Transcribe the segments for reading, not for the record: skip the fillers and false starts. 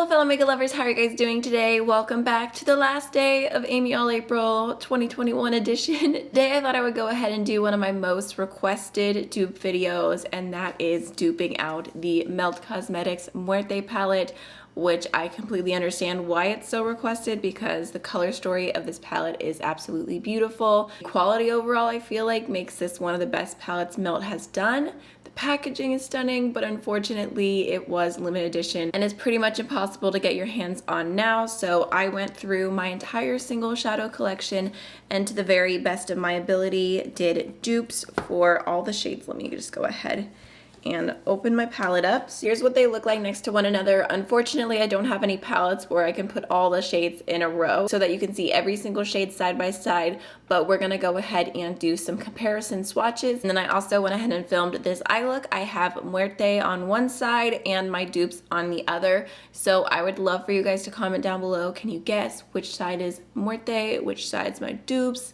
Hello fellow makeup lovers, how are you guys doing today? Welcome back to the last day of Amy All April 2021 edition. Today I thought I would go ahead and do one of my most requested dupe videos, and that is duping out the Melt Cosmetics Muerte Palette, which I completely understand why it's so requested because the color story of this palette is absolutely beautiful. The quality overall I feel like makes this one of the best palettes Melt has done. The packaging is stunning, but unfortunately it was limited edition and it's pretty much impossible to get your hands on now, so I went through my entire single shadow collection and to the very best of my ability did dupes for all the shades. Let me just go ahead and open my palette up. So here's what they look like next to one another. Unfortunately, I don't have any palettes where I can put all the shades in a row so that you can see every single shade side by side, but we're gonna go ahead and do some comparison swatches. And then I also went ahead and filmed this eye look. I have Muerte on one side and my dupes on the other. So I would love for you guys to comment down below. Can you guess which side is Muerte, which side's my dupes?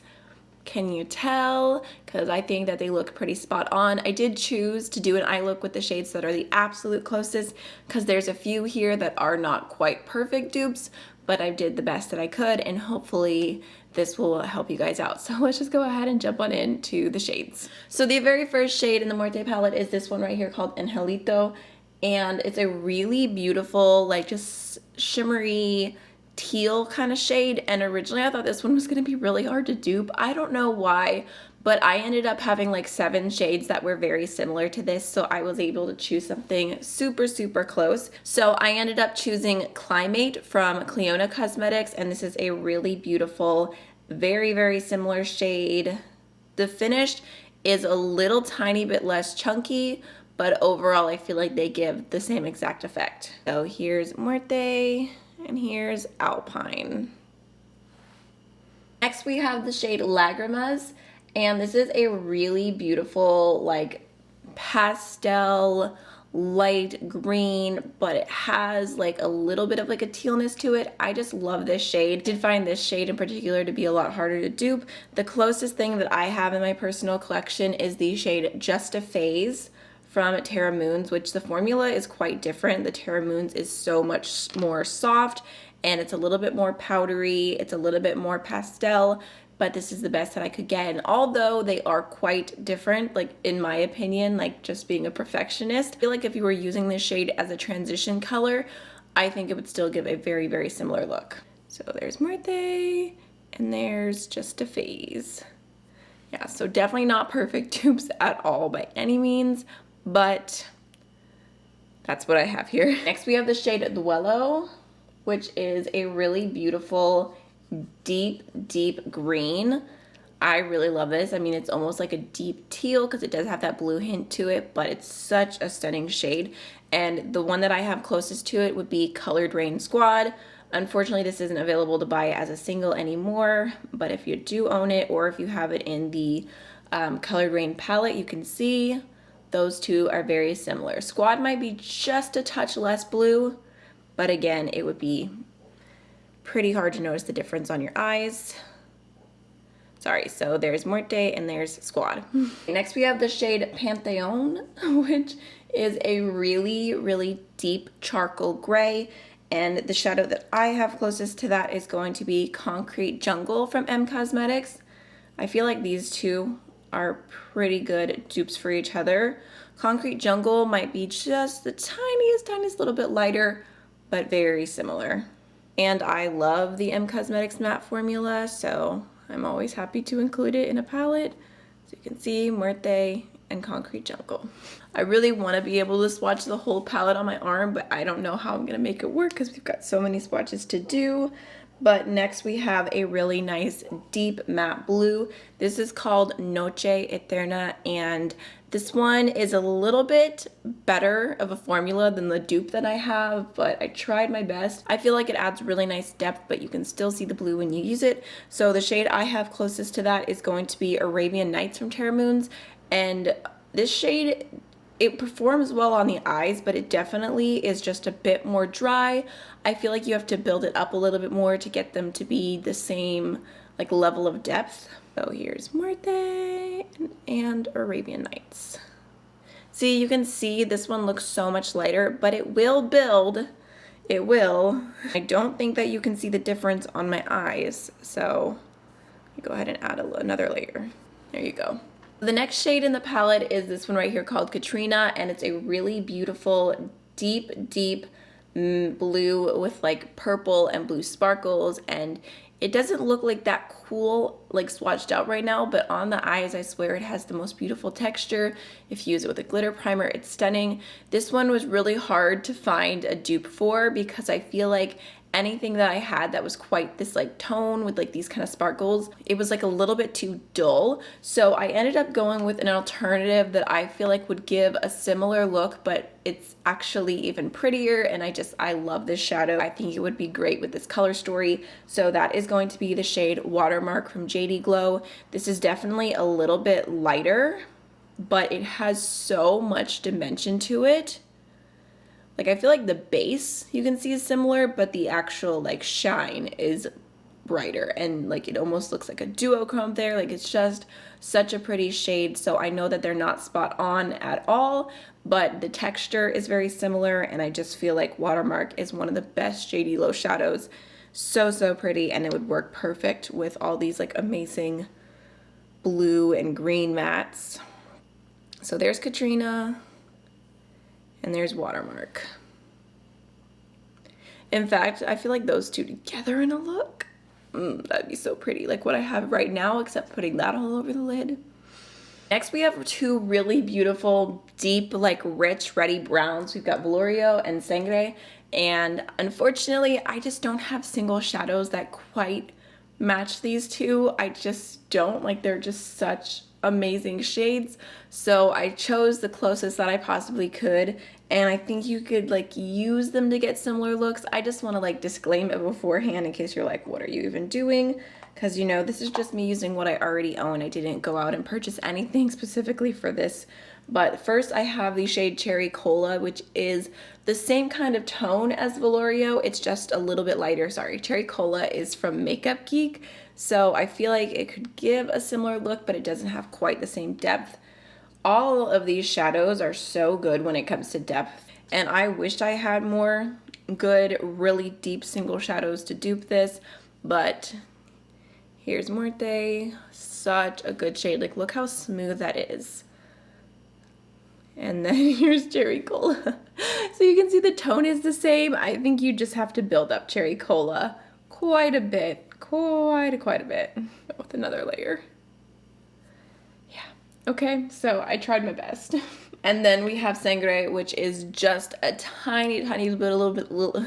Can you tell? Because I think that they look pretty spot on. I did choose to do an eye look with the shades that are the absolute closest because there's a few here that are not quite perfect dupes, but I did the best that I could and hopefully this will help you guys out. So let's just go ahead and jump on into the shades. So the very first shade in the Muerte palette is this one right here called Angelito, and it's a really beautiful, like just shimmery teal kind of shade, and originally I thought this one was going to be really hard to dupe. I don't know why, but I ended up having like 7 shades that were very similar to this, so I was able to choose something super close. So I ended up choosing Climate from Cliona Cosmetics, and this is a really beautiful, very similar shade. The finish is a little tiny bit less chunky, but overall I feel like they give the same exact effect. So here's Muerte, and here's Alpine. Next we have the shade Lagrimas, and this is a really beautiful like pastel light green, but it has like a little bit of like a tealness to it. I just love this shade. I did find this shade in particular to be a lot harder to dupe. The closest thing that I have in my personal collection is the shade Just a Phase from Terra Moons, which the formula is quite different. The Terra Moons is so much more soft and it's a little bit more powdery, it's a little bit more pastel, but this is the best that I could get. And although they are quite different, like in my opinion, like just being a perfectionist, I feel like if you were using this shade as a transition color, I think it would still give a very similar look. So there's Muerte and there's Just a Phase. Yeah, so definitely not perfect dupes at all by any means, but that's what I have here. Next we have the shade Dwello, which is a really beautiful deep green. I really love this. I mean, it's almost like a deep teal because it does have that blue hint to it, but it's such a stunning shade. And the one that I have closest to it would be Colored Rain Squad. Unfortunately, this isn't available to buy as a single anymore, but if you do own it or if you have it in the Colored Rain palette, you can see those two are very similar. Squad might be just a touch less blue, but again, it would be pretty hard to notice the difference on your eyes. Sorry, so there's Muerte and there's Squad. Next we have the shade Pantheon, which is a really deep charcoal gray, and the shadow that I have closest to that is going to be Concrete Jungle from M Cosmetics. I feel like these two are pretty good dupes for each other. Concrete Jungle might be just the tiniest little bit lighter, but very similar. And I love the M Cosmetics matte formula, so I'm always happy to include it in a palette. So you can see Muerte and Concrete Jungle. I really want to be able to swatch the whole palette on my arm, but I don't know how I'm gonna make it work because we've got so many swatches to do. But next we have a really nice deep matte blue. This is called Noche Eterna, and this one is a little bit better of a formula than the dupe that I have, but I tried my best. I feel like it adds really nice depth, but you can still see the blue when you use it. So the shade I have closest to that is going to be Arabian Nights from Terra Moons, and this shade, it performs well on the eyes, but it definitely is just a bit more dry. I feel like you have to build it up a little bit more to get them to be the same like level of depth. So here's Muerte and Arabian Nights. See, you can see this one looks so much lighter, but it will build It will. I don't think that you can see the difference on my eyes, so go ahead and add another layer. There you go. The next shade in the palette is this one right here called Katrina, and it's a really beautiful, deep blue with like purple and blue sparkles, and it doesn't look like that cool, like swatched out right now, but on the eyes, I swear it has the most beautiful texture. If you use it with a glitter primer, it's stunning. This one was really hard to find a dupe for because I feel like anything that I had that was quite this like tone with like these kind of sparkles, it was like a little bit too dull. So I ended up going with an alternative that I feel like would give a similar look, but it's actually even prettier, and I love this shadow. I think it would be great with this color story. So that is going to be the shade Watermark from JD Glow. This is definitely a little bit lighter, but it has so much dimension to it. Like, I feel like the base you can see is similar, but the actual like shine is brighter, and like it almost looks like a duochrome there. Like, it's just such a pretty shade. So I know that they're not spot on at all, but the texture is very similar, and I just feel like Watermark is one of the best JD Glow shadows. So pretty, and it would work perfect with all these like amazing blue and green mattes. So there's Katrina. And there's Watermark. In fact, I feel like those two together in a look, that'd be so pretty. Like what I have right now, except putting that all over the lid. Next, we have two really beautiful, deep, like rich, reddy browns. We've got Velorio and Sangre. And unfortunately, I just don't have single shadows that quite match these two. I just don't. Like, they're just such amazing shades, so I chose the closest that I possibly could, and I think you could like use them to get similar looks. I just want to like disclaim it beforehand in case you're like, what are you even doing? Because you know, this is just me using what I already own. I didn't go out and purchase anything specifically for this. But first I have the shade Cherry Cola, which is the same kind of tone as Velorio. It's just a little bit lighter. Sorry, Cherry Cola is from Makeup Geek. So I feel like it could give a similar look, but it doesn't have quite the same depth. All of these shadows are so good when it comes to depth, and I wished I had more good, really deep single shadows to dupe this, but here's Muerte. Such a good shade. Like, look how smooth that is. And then here's Cherry Cola. So you can see the tone is the same. I think you just have to build up Cherry Cola quite a bit. Quite a bit with another layer. Yeah. Okay, so I tried my best. And then we have Sangre, which is just a tiny bit,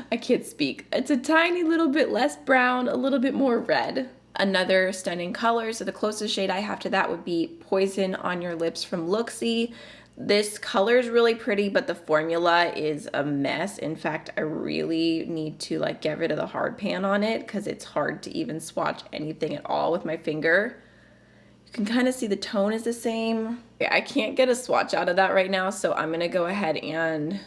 I can't speak. It's a tiny little bit less brown, a little bit more red. Another stunning color. So the closest shade I have to that would be Poison on Your Lips from LAKEY. This color is really pretty, but the formula is a mess. In fact, I really need to like get rid of the hard pan on it because it's hard to even swatch anything at all with my finger. You can kind of see the tone is the same. Okay, I can't get a swatch out of that right now, so I'm gonna go ahead and,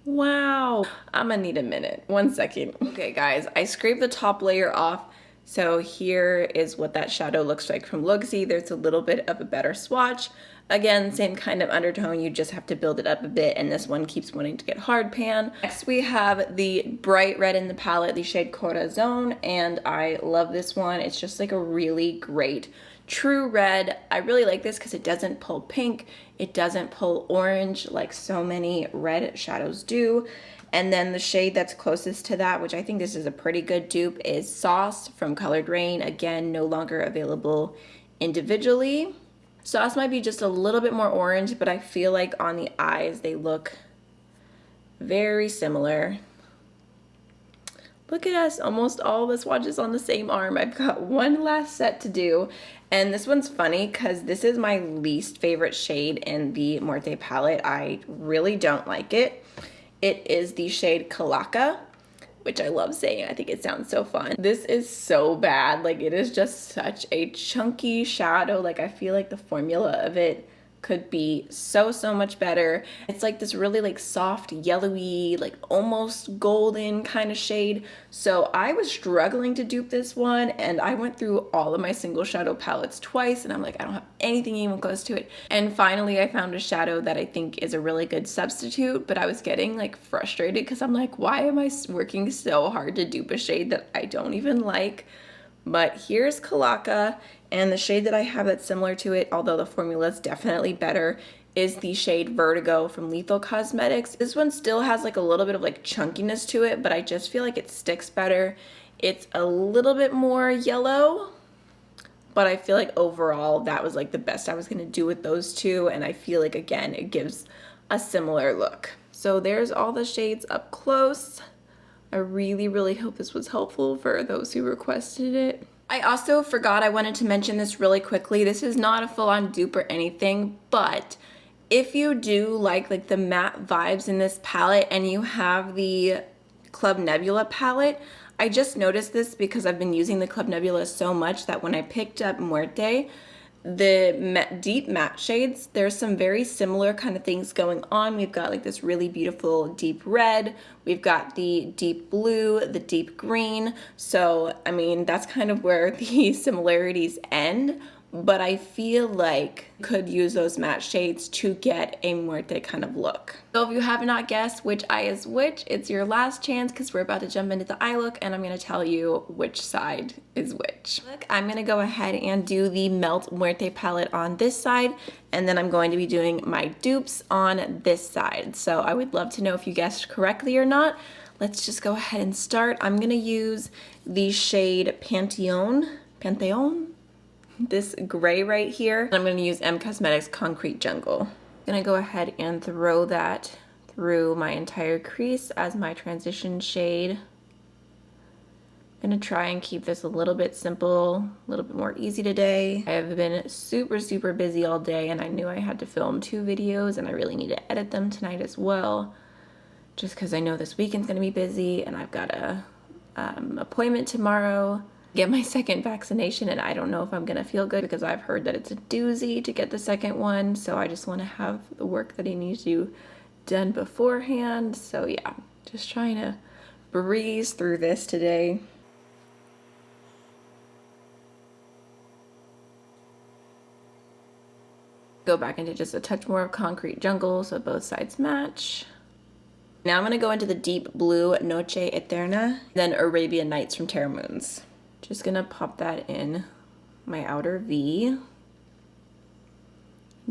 wow, I'm gonna need a minute. 1 second. Okay guys, I scraped the top layer off. So here is what that shadow looks like from LAKEY. There's a little bit of a better swatch. Again, same kind of undertone, you just have to build it up a bit, and this one keeps wanting to get hard pan. Next we have the bright red in the palette, the shade Corazon, and I love this one. It's just like a really great true red. I really like this because it doesn't pull pink, it doesn't pull orange like so many red shadows do. And then the shade that's closest to that, which I think this is a pretty good dupe, is Sauce from Colored Rain. Again, no longer available individually. Sauce might be just a little bit more orange, but I feel like on the eyes they look very similar. Look at us, almost all of us swatches on the same arm. I've got one last set to do, and this one's funny because this is my least favorite shade in the Muerte palette. I really don't like it. It is the shade Calaca, which I love saying. I think it sounds so fun. This is so bad. Like, it is just such a chunky shadow. Like, I feel like the formula of it could be so much better. It's like this really like soft yellowy, like almost golden kind of shade. So I was struggling to dupe this one, and I went through all of my single shadow palettes twice, and I'm like, I don't have anything even close to it. And finally I found a shadow that I think is a really good substitute, but I was getting like frustrated because I'm like, why am I working so hard to dupe a shade that I don't even like? But here's Kalaka, and the shade that I have that's similar to it, although the formula is definitely better, is the shade Vertigo from Lethal Cosmetics. This one still has like a little bit of like chunkiness to it, but I just feel like it sticks better. It's a little bit more yellow, but I feel like overall that was like the best I was gonna do with those two, and I feel like again it gives a similar look. So there's all the shades up close. I really hope this was helpful for those who requested it. I also forgot I wanted to mention this really quickly. This is not a full-on dupe or anything, but if you do like the matte vibes in this palette and you have the Club Nebula palette, I just noticed this because I've been using the Club Nebula so much that when I picked up Muerte, the deep matte shades, there's some very similar kind of things going on. We've got like this really beautiful deep red, we've got the deep blue, the deep green. So I mean, that's kind of where the similarities end, but I feel like could use those matte shades to get a Muerte kind of look. So if you have not guessed which eye is which, it's your last chance because we're about to jump into the eye look and I'm going to tell you which side is which. Look, I'm going to go ahead and do the Melt Muerte palette on this side, and then I'm going to be doing my dupes on this side. So I would love to know if you guessed correctly or not. Let's just go ahead and start. I'm going to use the shade Pantheon, this gray right here. And I'm going to use M Cosmetics Concrete Jungle. I'm going to go ahead and throw that through my entire crease as my transition shade. I'm going to try and keep this a little bit simple, a little bit more easy today. I have been super busy all day, and I knew I had to film 2 videos and I really need to edit them tonight as well, just because I know this weekend's going to be busy and I've got a appointment tomorrow, get my second vaccination, and I don't know if I'm gonna feel good because I've heard that it's a doozy to get the second one, so I just want to have the work that I need to do done beforehand. So yeah, just trying to breeze through this today. Go back into just a touch more of Concrete Jungle so both sides match. Now I'm going to go into the deep blue Noche Eterna, then Arabian Nights from Terra Moons. Just going to pop that in my outer V.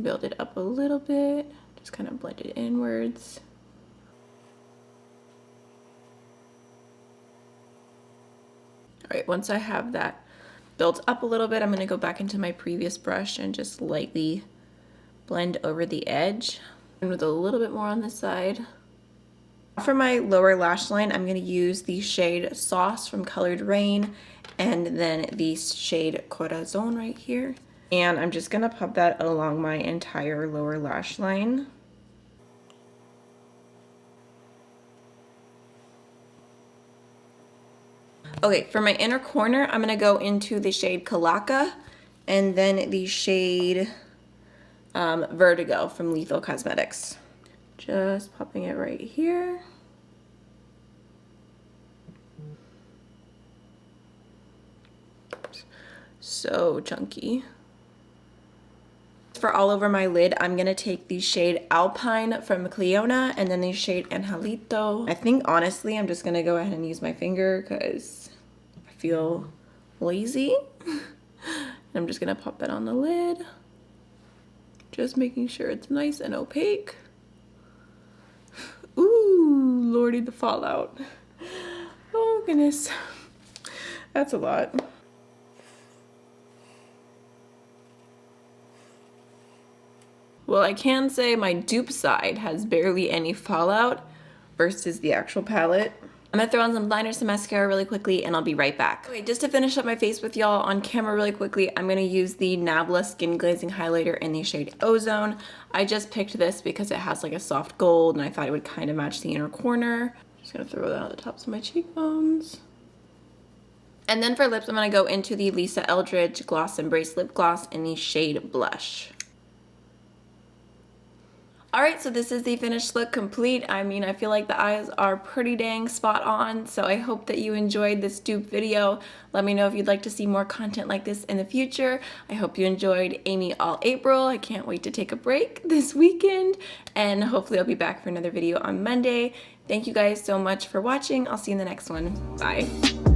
Build it up a little bit, just kind of blend it inwards. Alright, once I have that built up a little bit, I'm going to go back into my previous brush and just lightly blend over the edge. And with a little bit more on this side. For my lower lash line, I'm going to use the shade Sauce from Colored Rain and then the shade Corazon right here. And I'm just going to pop that along my entire lower lash line. Okay, for my inner corner, I'm going to go into the shade Kalaka and then the shade Vertigo from Lethal Cosmetics. Just popping it right here. So chunky. For all over my lid, I'm gonna take the shade Alpine from Cleona and then the shade Angelito. I think honestly, I'm just gonna go ahead and use my finger because I feel lazy. I'm just gonna pop that on the lid. Just making sure it's nice and opaque. Ooh, lordy, the fallout. Oh goodness, that's a lot. Well, I can say my dupe side has barely any fallout versus the actual palette. I'm gonna throw on some liner, some mascara really quickly, and I'll be right back. Okay, just to finish up my face with y'all on camera really quickly, I'm gonna use the Nabla Skin Glazing Highlighter in the shade Ozone. I just picked this because it has like a soft gold and I thought it would kind of match the inner corner. Just gonna throw that on the tops of my cheekbones. And then for lips, I'm gonna go into the Lisa Eldridge Gloss Embrace Lip Gloss in the shade Blush. Alright, so this is the finished look complete. I mean, I feel like the eyes are pretty dang spot on, so I hope that you enjoyed this dupe video. Let me know if you'd like to see more content like this in the future. I hope you enjoyed Amy All April. I can't wait to take a break this weekend, and hopefully I'll be back for another video on Monday. Thank you guys so much for watching. I'll see you in the next one. Bye.